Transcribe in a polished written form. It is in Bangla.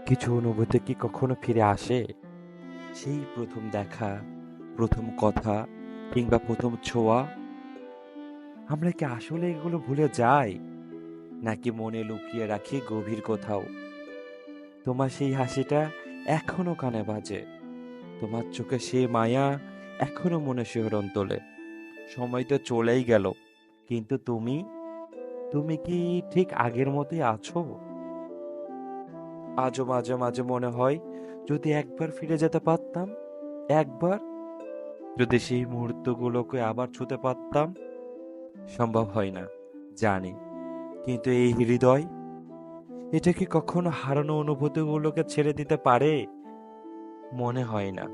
কিছু অনুভূতি কি কখনো ফিরে আসে? সেই প্রথম দেখা, প্রথম কথা কিংবা প্রথম ছোঁয়া? আমরা কি আসলে এগুলো ভুলে যাই? নাকি মনে লুকিয়ে রাখি গভীর কোথাও? তোমার সেই হাসিটা এখনো কানে বাজে। তোমার চোখে সেই মায়া এখনো মনে শিহরণ তোলে। সময় তো চলেই গেল। কিন্তু তুমি কি ঠিক আগের মতোই আছো? আজও মাঝে মাঝে মনে হয়, যদি একবার ফিরে যেতে পারতাম, একবার, যদি সেই মুহূর্তগুলোকে আবার ছুঁতে পারতাম। সম্ভব হয় না, জানি। কিন্তু এই হৃদয়, এটা কি কখনো হারানো অনুভূতিগুলোকে ছেড়ে দিতে পারে? মনে হয় না।